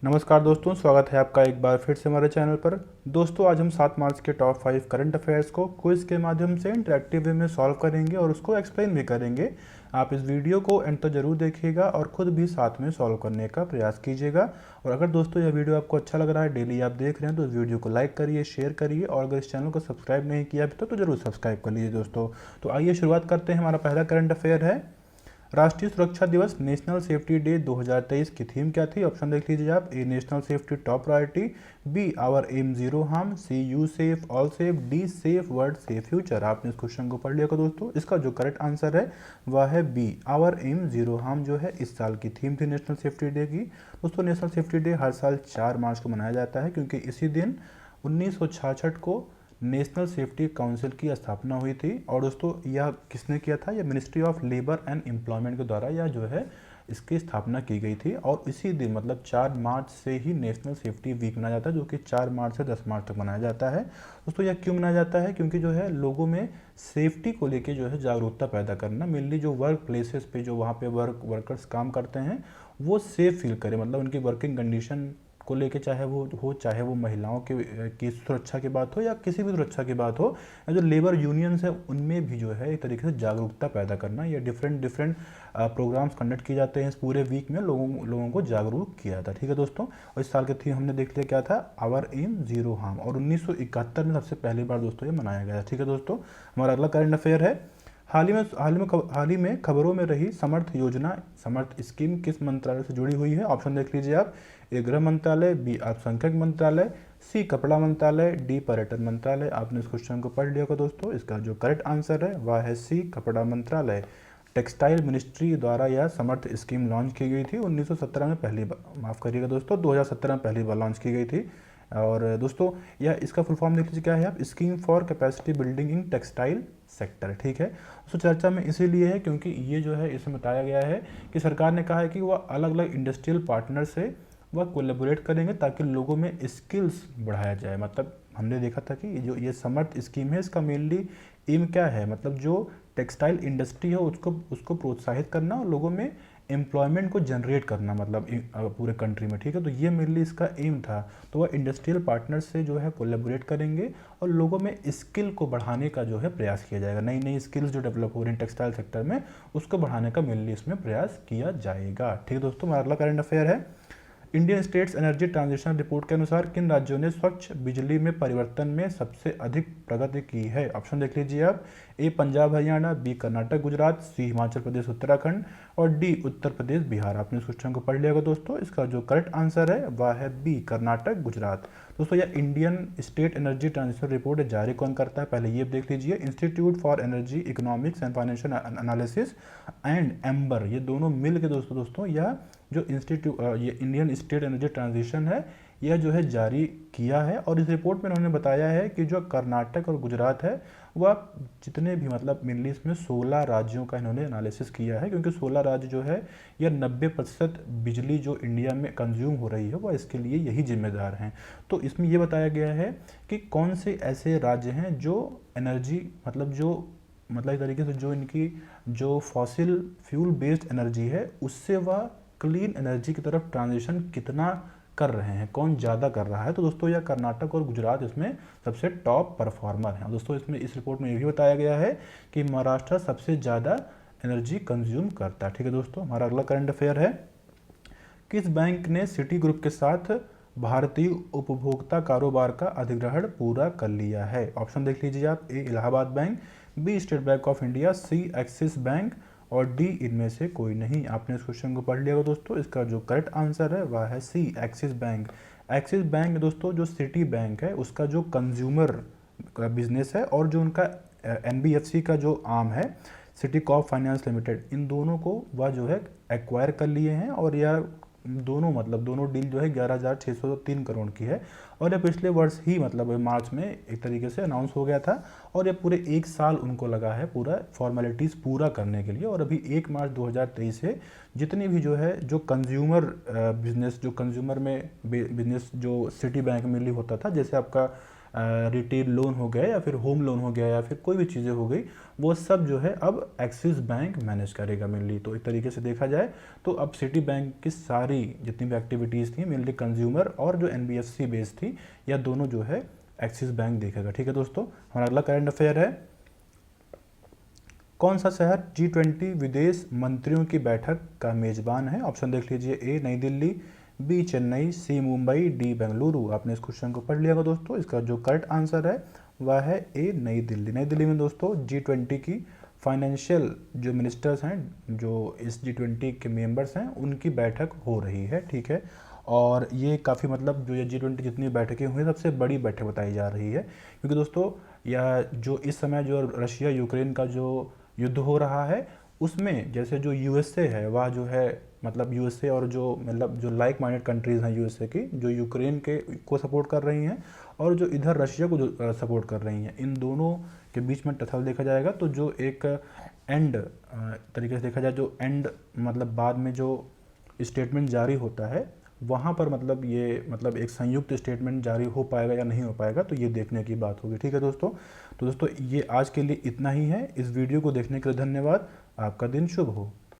नमस्कार दोस्तों, स्वागत है आपका एक बार फिर से हमारे चैनल पर। दोस्तों, आज हम 7 मार्च के टॉप 5 करंट अफेयर्स को क्विज के माध्यम से इंटरेक्टिव वे में सॉल्व करेंगे और उसको एक्सप्लेन भी करेंगे। आप इस वीडियो को एंड तक जरूर देखिएगा और खुद भी साथ में सॉल्व करने का प्रयास कीजिएगा। और अगर दोस्तों यह वीडियो आपको अच्छा लग रहा है, डेली आप देख रहे हैं, तो इस वीडियो को लाइक करिए, शेयर करिए और अगर इस चैनल को सब्सक्राइब नहीं किया अभी तक तो जरूर सब्सक्राइब कर लीजिए दोस्तों। तो आइए शुरुआत करते हैं। हमारा पहला करंट अफेयर है राष्ट्रीय सुरक्षा दिवस नेशनल सेफ्टी डे 2023 की थीम क्या थी। ऑप्शन देख लीजिए आप। A, national safety top priority. B, our aim zero harm. C, you safe all safe. D, safe world safe future. आपने इस क्वेश्चन को पढ़ लिया दोस्तों। इसका जो करेक्ट आंसर है वह है बी, आवर एम जीरो हार्म जो है इस साल की थीम थी नेशनल सेफ्टी डे की। दोस्तों, नेशनल सेफ्टी डे हर साल 4 मार्च को मनाया जाता है क्योंकि इसी दिन 1966 को नेशनल सेफ्टी काउंसिल की स्थापना हुई थी। और दोस्तों, यह किसने किया था? यह ministry of labour and employment के द्वारा यह जो है इसकी स्थापना की गई थी। और इसी दिन मतलब 4 मार्च से ही नेशनल सेफ्टी वीक मनाया जाता है, जो कि 4 मार्च से 10 मार्च तक मनाया जाता है। दोस्तों, यह क्यों मनाया जाता है? क्योंकि जो है लोगों में सेफ्टी को लेके जो है जागरूकता पैदा करना, मेनली जो वर्क प्लेसेस पे जो वहाँ पे वर्कर्स काम करते हैं वो सेफ फील करें, मतलब उनकी वर्किंग कंडीशन को लेके, चाहे वो महिलाओं की सुरक्षा की बात हो या किसी भी सुरक्षा की बात हो, या जो लेबर यूनियंस है उनमें भी जो है एक तरीके से जागरूकता पैदा करना। या डिफरेंट डिफरेंट प्रोग्राम्स कंडक्ट किए जाते हैं इस पूरे वीक में, लोगों को जागरूक किया जाता है। ठीक है दोस्तों, और इस साल की थीम हमने देख लिया क्या था, आवर एम जीरो हार्म। और 1971 में सबसे पहली बार दोस्तों ये मनाया गया। ठीक है दोस्तों, हमारा अगला करंट अफेयर है हाल ही में खबरों में रही समर्थ योजना, समर्थ स्कीम किस मंत्रालय से जुड़ी हुई है? ऑप्शन देख लीजिए आप। ए, गृह मंत्रालय। बी, अल्पसंख्यक मंत्रालय। सी, कपड़ा मंत्रालय। डी, पर्यटन मंत्रालय। आपने इस क्वेश्चन को पढ़ लिया होगा दोस्तों। इसका जो करेक्ट आंसर है वह है सी, कपड़ा मंत्रालय। टेक्सटाइल मिनिस्ट्री द्वारा यह समर्थ स्कीम लॉन्च की गई थी 1917 में पहली बार, माफ़ करिएगा दोस्तों, 2017 में पहली बार लॉन्च की गई थी। और दोस्तों, यह इसका फुल फॉर्म देख लीजिए क्या है आप, scheme for capacity building in textile sector. ठीक है दोस्तों, चर्चा में इसीलिए है क्योंकि ये जो है इसमें बताया गया है कि सरकार ने कहा है कि वह अलग अलग इंडस्ट्रियल पार्टनर से वह कोलेबोरेट करेंगे ताकि लोगों में स्किल्स बढ़ाया जाए। मतलब हमने देखा था कि जो ये समर्थ स्कीम है इसका मेनली एम क्या है, मतलब जो टेक्सटाइल इंडस्ट्री है उसको उसको प्रोत्साहित करना और लोगों में एम्प्लॉयमेंट को जनरेट करना, मतलब पूरे कंट्री में। ठीक है, तो ये मेनली इसका एम था। तो वह इंडस्ट्रियल पार्टनर से जो है कोलेबोरेट करेंगे और लोगों में स्किल को बढ़ाने का जो है प्रयास किया जाएगा। नई नई स्किल्स जो डेवलप हो रही हैं टेक्सटाइल सेक्टर में उसको बढ़ाने का मेनली इसमें प्रयास किया जाएगा। ठीक है दोस्तों, हमारा अगला करंट अफेयर है Indian states energy transition report के अनुसार किन राज्यों ने स्वच्छ बिजली में परिवर्तन में सबसे अधिक प्रगति की है? ऑप्शन देख लीजिए आप। ए, पंजाब हरियाणा। बी, कर्नाटक गुजरात। सी, हिमाचल प्रदेश उत्तराखंड। और डी, उत्तर प्रदेश बिहार। आपने इस क्वेश्चन को पढ़ लिया होगा दोस्तों। इसका जो करेक्ट आंसर है वह है बी, कर्नाटक गुजरात। दोस्तों, यह Indian state energy transition report जारी कौन करता है? पहले ये देख लीजिए। Institute for energy economics and financial analysis and amber, ये दोनों मिल के दोस्तों यह जो ये इंडियन स्टेट एनर्जी ट्रांजिशन है यह जो है जारी किया है। और इस रिपोर्ट में उन्होंने बताया है कि जो कर्नाटक और गुजरात है वह जितने भी, मतलब मेनली इसमें 16 राज्यों का इन्होंने एनालिसिस किया है, क्योंकि 16 राज्य जो है यह 90% बिजली जो इंडिया में कंज्यूम हो रही है वह इसके लिए यही जिम्मेदार हैं। तो इसमें यह बताया गया है कि कौन से ऐसे राज्य हैं जो एनर्जी, मतलब एक तरीके से जो इनकी जो फॉसिल फ्यूल बेस्ड एनर्जी है उससे वह क्लीन एनर्जी की तरफ ट्रांजिशन कितना कर रहे हैं, कौन ज़्यादा कर रहा है। तो दोस्तों, यह कर्नाटक और गुजरात इसमें सबसे टॉप परफॉर्मर हैं। दोस्तों, इसमें इस रिपोर्ट में ये भी बताया गया है कि महाराष्ट्र सबसे ज़्यादा एनर्जी कंज्यूम करता है। ठीक है दोस्तों, हमारा अगला करंट अफेयर है किस बैंक ने सिटी ग्रुप के साथ भारतीय उपभोक्ता कारोबार का अधिग्रहण पूरा कर लिया है? ऑप्शन देख लीजिए आप। A, Allahabad bank. B, state bank of India. C, Axis bank. और डी, इनमें से कोई नहीं। आपने इस क्वेश्चन को पढ़ लिया होगा दोस्तों। इसका जो करेक्ट आंसर है वह है सी, एक्सिस बैंक। एक्सिस बैंक दोस्तों जो सिटी बैंक है उसका जो कंज्यूमर का बिजनेस है और जो उनका एनबीएफसी का जो आर्म है सिटी कॉर्प फाइनेंस लिमिटेड, इन दोनों को वह जो है एक्वायर कर लिए हैं। और यह दोनों डील जो है 11,603 करोड़ की है। और यह पिछले वर्ष ही मतलब मार्च में एक तरीके से अनाउंस हो गया था। और ये पूरे 1 साल उनको लगा है पूरा फॉर्मेलिटीज़ पूरा करने के लिए। और अभी 1 मार्च 2023 से जितनी भी जो है जो कंज्यूमर बिजनेस, जो कंज्यूमर में बिजनेस जो सिटी बैंक में होता था, जैसे आपका रिटेल लोन हो गया या फिर होम लोन हो गया या फिर कोई भी चीज़ें हो गई, वो सब जो है अब एक्सिस बैंक मैनेज करेगा मेनली। तो एक तरीके से देखा जाए तो अब सिटी बैंक की सारी जितनी भी एक्टिविटीज़ थी मेनली कंज्यूमर और जो एनबीएफसी बेस्ड थी, या दोनों जो है एक्सिस बैंक देखेगा। ठीक है दोस्तों, हमारा अगला करंट अफेयर है, कौन सा शहर G20 विदेश मंत्रियों की बैठक का मेजबान है? ऑप्शन देख लीजिए, ए नई दिल्ली, बी चेन्नई, सी मुंबई, डी बेंगलुरु। आपने इस क्वेश्चन को पढ़ लिया होगा दोस्तों, इसका जो करेक्ट आंसर है वह है ए नई दिल्ली। नई दिल्ली में दोस्तों G20 की फाइनेंशियल जो मिनिस्टर्स हैं, जो इस G20 के मेंबर्स हैं, उनकी बैठक हो रही है। ठीक है, और ये काफ़ी मतलब जो ये G20 जितनी बैठकें हुई सबसे बड़ी बैठक बताई जा रही है, क्योंकि दोस्तों या जो इस समय जो रशिया यूक्रेन का जो युद्ध हो रहा है उसमें जैसे जो यूएसए है वह जो है मतलब यूएसए और जो मतलब जो लाइक माइंडेड कंट्रीज़ हैं यूएसए की, जो यूक्रेन के को सपोर्ट कर रही हैं और जो इधर रशिया को जो सपोर्ट कर रही हैं, इन दोनों के बीच में टसल देखा जाएगा। तो जो एक एंड तरीके से देखा जाए, जो एंड मतलब बाद में जो स्टेटमेंट जारी होता है वहाँ पर मतलब ये मतलब एक संयुक्त स्टेटमेंट जारी हो पाएगा या नहीं हो पाएगा, तो ये देखने की बात होगी। ठीक है दोस्तों, तो दोस्तों ये आज के लिए इतना ही है। इस वीडियो को देखने के लिए धन्यवाद। आपका दिन शुभ हो।